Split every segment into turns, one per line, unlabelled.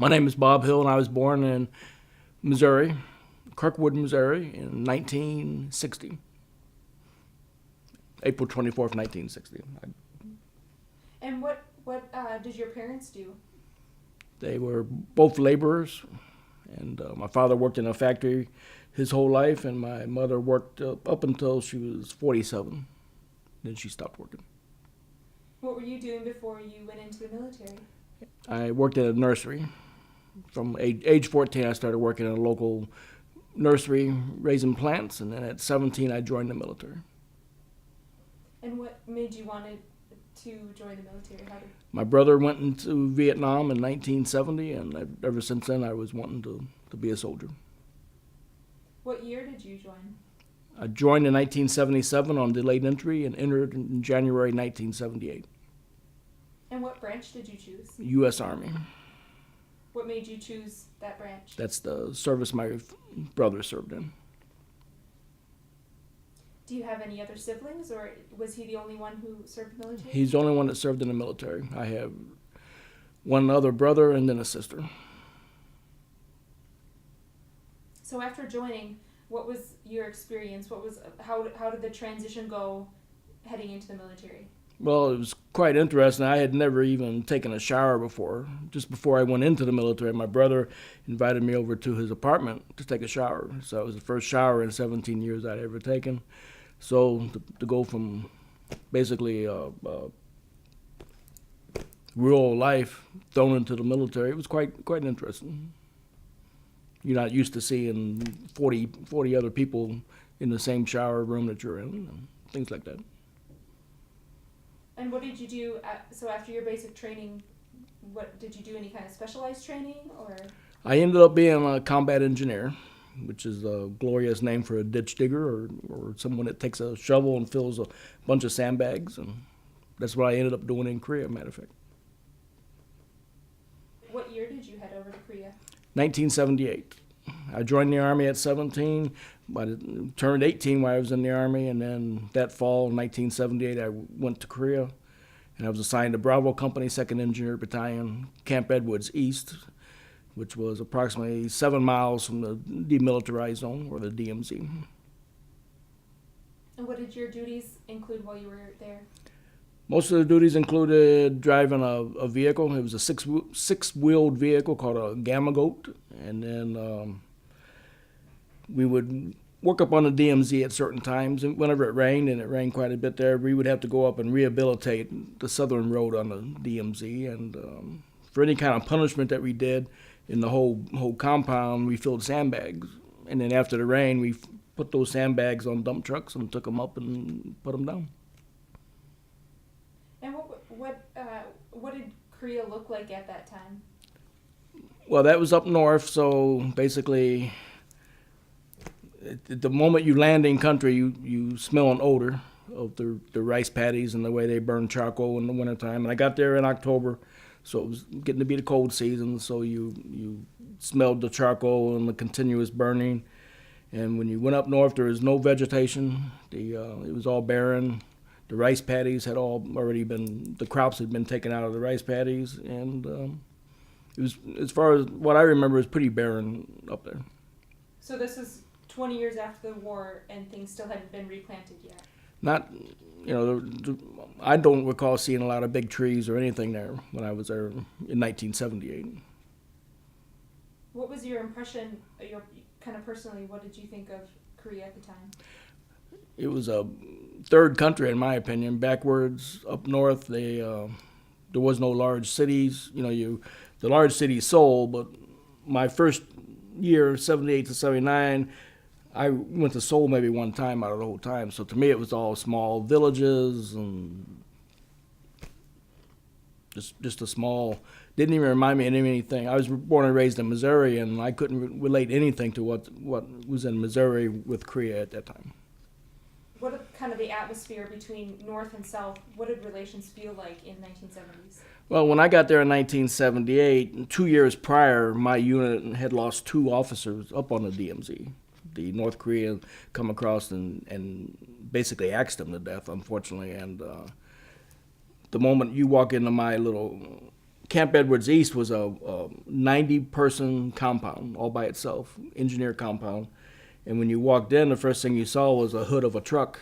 My name is Bob Hill, and I was born in Missouri, Kirkwood, Missouri, in 1960, April 24th, 1960.
And what did your parents do?
They were both laborers, and my father worked in a factory his whole life, and my mother worked up until she was 47. Then she stopped working.
What were you doing before you went into the military?
I worked at a nursery. From age 14, I started working in a local nursery raising plants, and then at 17, I joined the military.
And what made you want to join the military?
My brother went into Vietnam in 1970, and ever since then, I was wanting to be a soldier.
What year did you join?
I joined in 1977 on delayed entry and entered in January 1978.
And what branch did you choose?
U.S. Army.
What made you choose that branch?
That's the service my brother served in.
Do you have any other siblings, or was he the only one who served the military?
He's the only one that served in the military. I have one other brother and then a sister.
So after joining, what was your experience? How did the transition go heading into the military?
Well, it was quite interesting. I had never even taken a shower before. Just before I went into the military, my brother invited me over to his apartment to take a shower. So it was the first shower in 17 years I'd ever taken. So to go from basically rural life thrown into the military, it was quite interesting. You're not used to seeing 40 other people in the same shower room that you're in, and things like that.
And what did you do? So after your basic training, what did you do? Any kind of specialized training, or?
I ended up being a combat engineer, which is a glorious name for a ditch digger or someone that takes a shovel and fills a bunch of sandbags, and that's what I ended up doing in Korea, matter of fact.
What year did you head over to Korea?
1978. I joined the Army at 17, but I turned 18 while I was in the Army, and then that fall, 1978, I went to Korea, and I was assigned to Bravo Company, 2nd Engineer Battalion, Camp Edwards East, which was approximately 7 miles from the demilitarized zone, or the DMZ.
And what did your duties include while you were there?
Most of the duties included driving a vehicle. It was a six-wheeled vehicle called a Gamma Goat, and then we would work up on the DMZ at certain times. And whenever it rained, and it rained quite a bit there, we would have to go up and rehabilitate the southern road on the DMZ. And for any kind of punishment that we did in the whole compound, we filled sandbags. And then after the rain, we put those sandbags on dump trucks and took them up and put them down.
And what did Korea look like at that time?
Well, that was up north, so basically, at the moment you land in country, you smell an odor of the rice paddies and the way they burn charcoal in the wintertime. And I got there in October, so it was getting to be the cold season, so you smelled the charcoal and the continuous burning. And when you went up north, there was no vegetation. It was all barren. The rice paddies had the crops had been taken out of the rice paddies, and it was, as far as what I remember, it was pretty barren up there.
So this is 20 years after the war, and things still hadn't been replanted yet?
Not, I don't recall seeing a lot of big trees or anything there when I was there in 1978.
What was your impression, kind of personally, what did you think of Korea at the time?
It was a third country, in my opinion, backwards up north. There was no large cities. The large city is Seoul, but my first year, 78 to 79, I went to Seoul maybe one time out of the whole time. So to me, it was all small villages and just a small. Didn't even remind me of anything. I was born and raised in Missouri, and I couldn't relate anything to what was in Missouri with Korea at that time.
What kind of the atmosphere between North and South, what did relations feel like in 1970s?
Well, when I got there in 1978, 2 years prior, my unit had lost 2 officers up on the DMZ. The North Korean come across and basically axed them to death, unfortunately. And the moment you walk into my little Camp Edwards East was a 90-person compound all by itself, engineer compound. And when you walked in, the first thing you saw was a hood of a truck.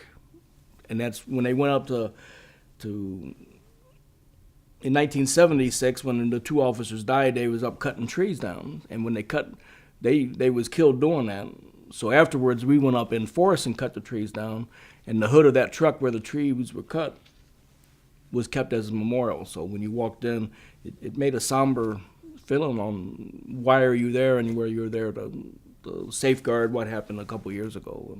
And that's when they went up to in 1976, when the 2 officers died, they was up cutting trees down. And when they cut, they was killed doing that. So afterwards, we went up in force and cut the trees down. And the hood of that truck where the trees were cut was kept as a memorial. So when you walked in, it made a somber feeling on why are you there and where you're there to safeguard what happened a couple years ago.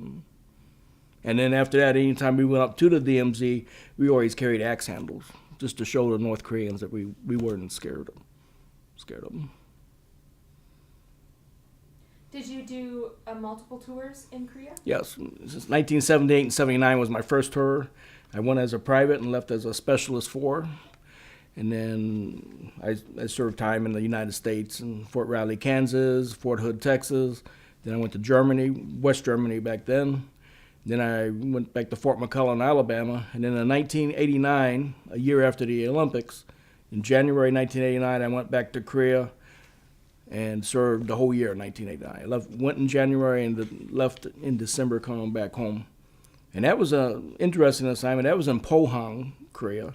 And then after that, anytime we went up to the DMZ, we always carried axe handles just to show the North Koreans that we weren't scared of them.
Did you do multiple tours in Korea?
Yes. Since 1978 and 79 was my first tour. I went as a private and left as a specialist 4. And then I served time in the United States in Fort Riley, Kansas, Fort Hood, Texas. Then I went to Germany, West Germany back then. Then I went back to Fort McClellan, Alabama. And then in 1989, a year after the Olympics, in January 1989, I went back to Korea and served the whole year in 1989. Went in January and left in December, coming back home. And that was an interesting assignment. That was in Pohang, Korea.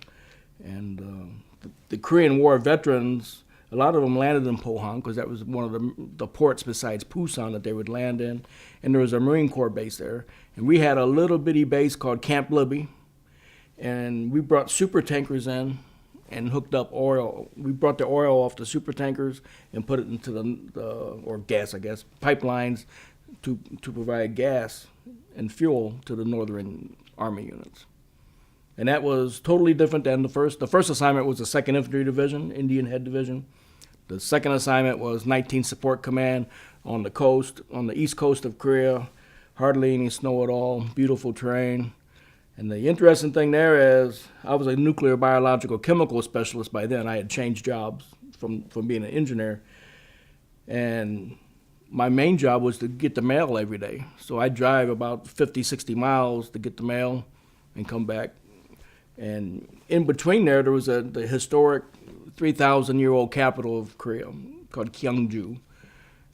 And the Korean War veterans, a lot of them landed in Pohang because that was one of the ports besides Pusan that they would land in. And there was a Marine Corps base there. And we had a little bitty base called Camp Libby. And we brought super tankers in and hooked up oil. We brought the oil off the super tankers and put it into or gas, I guess, pipelines to provide gas and fuel to the Northern Army units. And that was totally different than the first. The first assignment was the 2nd Infantry Division, Indian Head Division. The second assignment was 19th Support Command on the coast, on the east coast of Korea. Hardly any snow at all, beautiful terrain. And the interesting thing there is I was a nuclear biological chemical specialist by then. I had changed jobs from being an engineer. And my main job was to get the mail every day. So I'd drive about 50, 60 miles to get the mail and come back. And in between there was the historic 3,000-year-old capital of Korea called Gyeongju.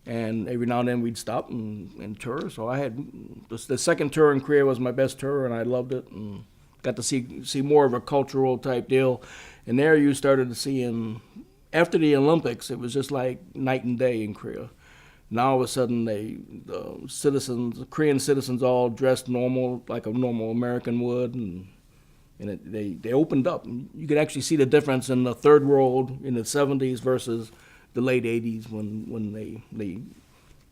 And every now and then we'd stop and tour. So I had the second tour in Korea was my best tour, and I loved it and got to see more of a cultural type deal. And there you started to see after the Olympics, it was just like night and day in Korea. Now all of a sudden the Korean citizens all dressed normal, like a normal American would, and they opened up. You could actually see the difference in the third world in the 70s versus the late 80s when they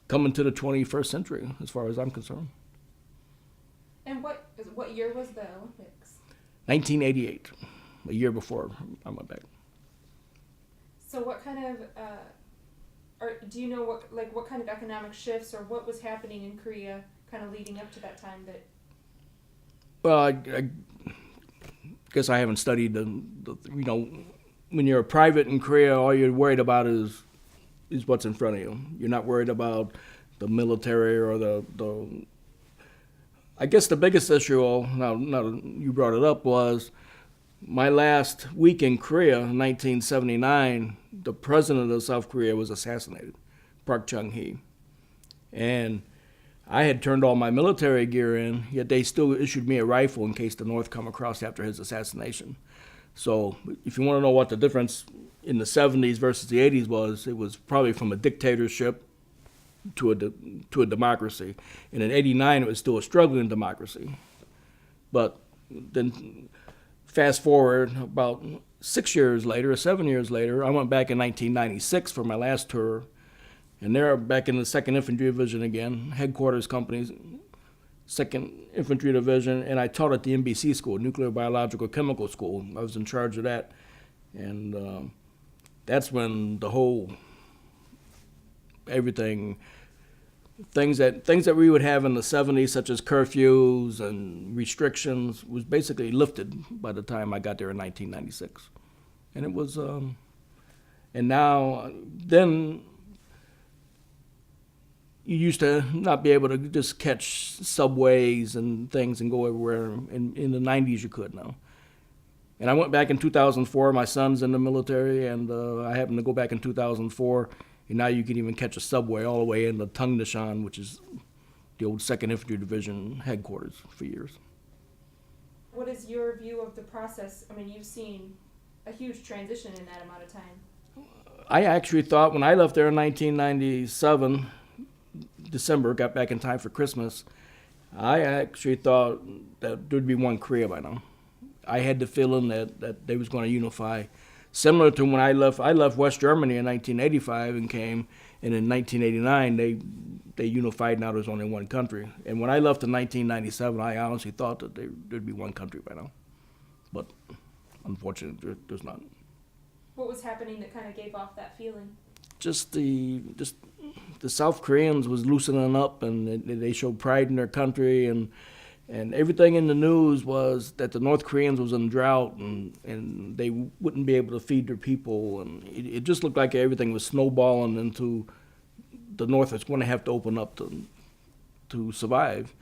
come into the 21st century, as far as I'm concerned.
And what year was the Olympics?
1988, a year before I went back.
So what kind of, or do you know what kind of economic shifts or what was happening in Korea kind of leading up to that time that?
Well, I guess I haven't studied when you're a private in Korea, all you're worried about is what's in front of you. You're not worried about the military or the I guess the biggest issue, now you brought it up, was my last week in Korea in 1979, the president of South Korea was assassinated, Park Chung-hee. And I had turned all my military gear in, yet they still issued me a rifle in case the North come across after his assassination. So if you want to know what the difference in the 70s versus the 80s was, it was probably from a dictatorship to a democracy. And in 89, it was still a struggling democracy. But then fast forward about 6 years later, or 7 years later, I went back in 1996 for my last tour. And they're back in the 2nd Infantry Division again, headquarters companies, 2nd Infantry Division, and I taught at the NBC school, Nuclear Biological Chemical School. I was in charge of that. And that's when the whole, everything, things that we would have in the 70s, such as curfews and restrictions, was basically lifted by the time I got there in 1996. And it was, and now, then, you used to not be able to just catch subways and things and go everywhere. In the 90s, you could now. And I went back in 2004. My son's in the military, and I happened to go back in 2004. And now you can even catch a subway all the way into Tung Nashan, which is the old 2nd Infantry Division headquarters for years.
What is your view of the process? I mean, you've seen a huge transition in that amount of time.
I actually thought when I left there in 1997, December, got back in time for Christmas, I actually thought that there'd be one Korea by now. I had the feeling that they was going to unify. Similar to when I left West Germany in 1985 and came, and in 1989 they unified. Now there's only one country. And when I left in 1997, I honestly thought that there'd be one country by now. But unfortunately, there's not.
What was happening that kind of gave off that feeling?
Just the South Koreans was loosening up, and they showed pride in their country, and everything in the news was that the North Koreans was in drought, and they wouldn't be able to feed their people, and it just looked like everything was snowballing into the North is going to have to open up to survive,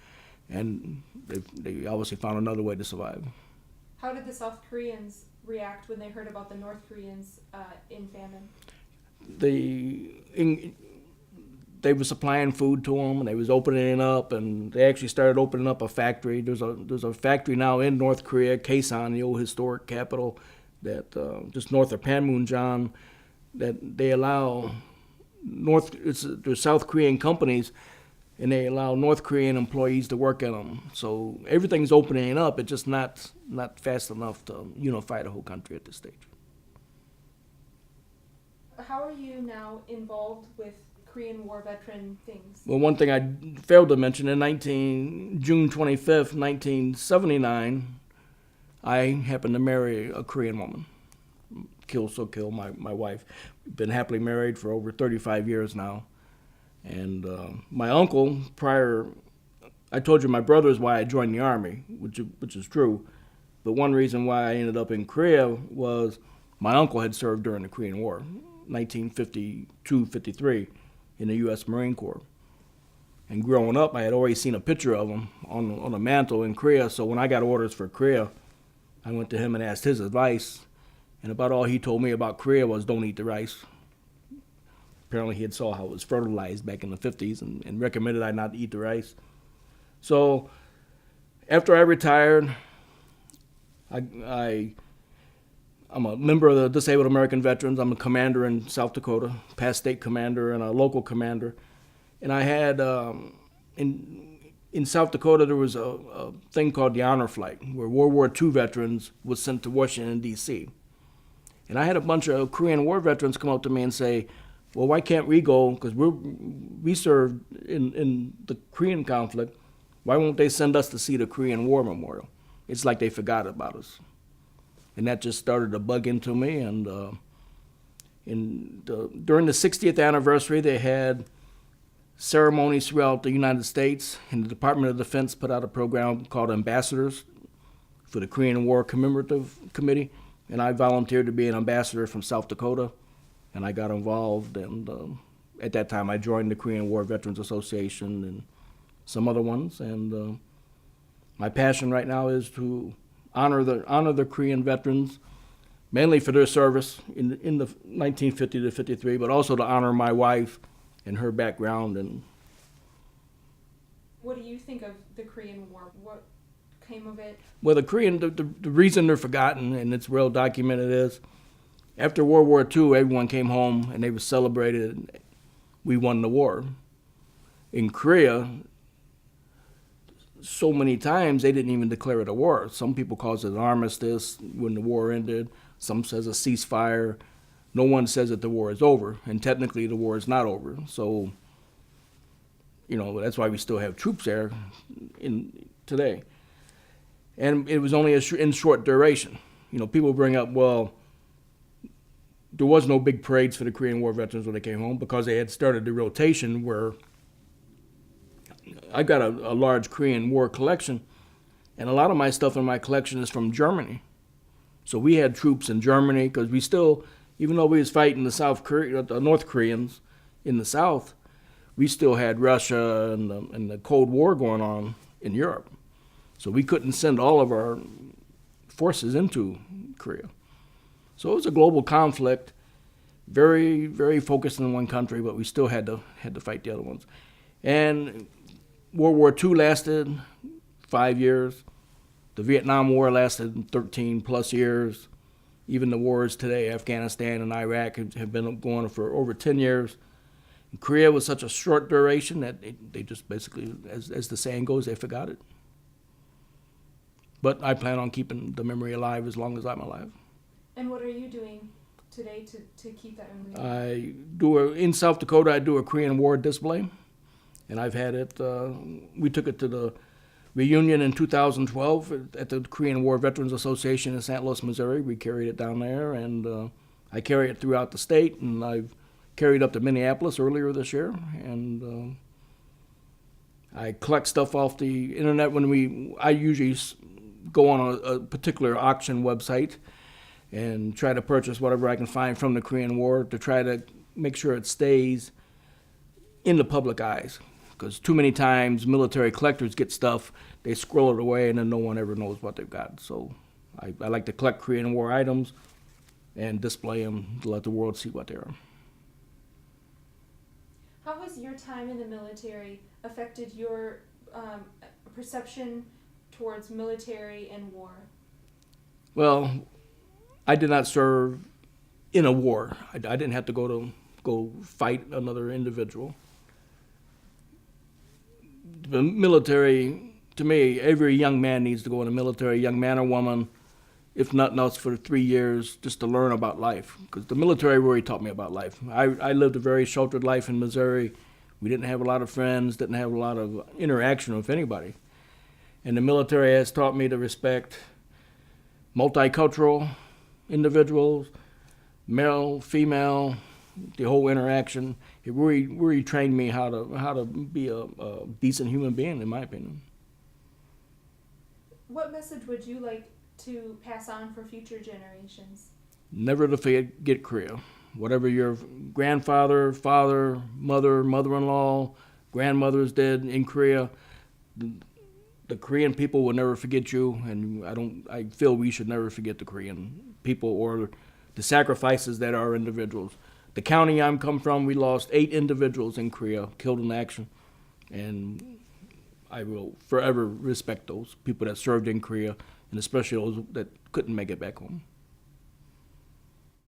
and they obviously found another way to survive.
How did the South Koreans react when they heard about the North Koreans in famine?
They were supplying food to them, and they was opening it up, and they actually started opening up a factory. There's a factory now in North Korea, Kaesong, the old historic capital, that just north of Panmunjom, that they allow there's South Korean companies, and they allow North Korean employees to work in them. So everything's opening up. It's just not fast enough to unify the whole country at this stage.
How are you now involved with Korean War veteran things?
Well, one thing I failed to mention, in June 25th, 1979, I happened to marry a Korean woman. Kill my wife. We've been happily married for over 35 years now. And my uncle, I told you my brother is why I joined the Army, which is true. But one reason why I ended up in Korea was my uncle had served during the Korean War, 1952-53, in the U.S. Marine Corps. And growing up, I had always seen a picture of him on a mantle in Korea. So when I got orders for Korea, I went to him and asked his advice. And about all he told me about Korea was don't eat the rice. Apparently he had saw how it was fertilized back in the 50s and recommended I not eat the rice. So after I retired, I'm a member of the Disabled American Veterans. I'm a commander in South Dakota, past state commander and a local commander. And I had, in South Dakota, there was a thing called the Honor Flight, where World War II veterans was sent to Washington, D.C. And I had a bunch of Korean War veterans come up to me and say, well, why can't we go? Because we served in the Korean conflict. Why won't they send us to see the Korean War Memorial? It's like they forgot about us. And that just started to bug into me. And during the 60th anniversary, they had ceremonies throughout the United States. And the Department of Defense put out a program called Ambassadors for the Korean War Commemorative Committee. And I volunteered to be an ambassador from South Dakota. And I got involved. And at that time, I joined the Korean War Veterans Association and some other ones. And my passion right now is to honor the Korean veterans, mainly for their service in the 1950 to 53, but also to honor my wife and her background. And
what do you think of the Korean War? What came of it?
Well, the reason they're forgotten, and it's well documented, is after World War II, everyone came home and they were celebrated. We won the war. In Korea, so many times they didn't even declare it a war. Some people call it an armistice when the war ended. Some says a ceasefire. No one says that the war is over, and technically the war is not over. So, that's why we still have troops there today. And it was only in short duration. People bring up, well, there was no big parades for the Korean War veterans when they came home because they had started the rotation where I've got a large Korean War collection, and a lot of my stuff in my collection is from Germany. So we had troops in Germany because we still, even though we was fighting the North Koreans in the South, we still had Russia and the Cold War going on in Europe. So we couldn't send all of our forces into Korea. So it was a global conflict, very, very focused in one country, but we still had to fight the other ones. And World War II lasted 5 years. The Vietnam War lasted 13 plus years. Even the wars today, Afghanistan and Iraq, have been going for over 10 years. And Korea was such a short duration that they just basically, as the saying goes, they forgot it. But I plan on keeping the memory alive as long as I'm alive.
And what are you doing today to keep that memory alive?
In South Dakota, I do a Korean War display. And I've had it, we took it to the reunion in 2012 at the Korean War Veterans Association in St. Louis, Missouri. We carried it down there, and I carry it throughout the state, and I've carried up to Minneapolis earlier this year. And I collect stuff off the internet I usually go on a particular auction website and try to purchase whatever I can find from the Korean War to try to make sure it stays in the public eyes. Because too many times military collectors get stuff, they scroll it away, and then no one ever knows what they've got. So I like to collect Korean War items and display them to let the world see what they are.
How has your time in the military affected your perception towards military and war?
Well, I did not serve in a war. I didn't have to go fight another individual. The military, to me, every young man needs to go in the military, young man or woman, if nothing else for 3 years, just to learn about life. Because the military really taught me about life. I lived a very sheltered life in Missouri. We didn't have a lot of friends, didn't have a lot of interaction with anybody. And the military has taught me to respect multicultural individuals, male, female, the whole interaction. It really trained me how to be a decent human being, in my opinion.
What message would you like to pass on for future generations?
Never to forget Korea. Whatever your grandfather, father, mother, mother-in-law, grandmothers did in Korea, the Korean people will never forget you, and I feel we should never forget the Korean people or the sacrifices that are individuals. The county I'm come from, we lost 8 individuals in Korea, killed in action, and I will forever respect those people that served in Korea, and especially those that couldn't make it back home.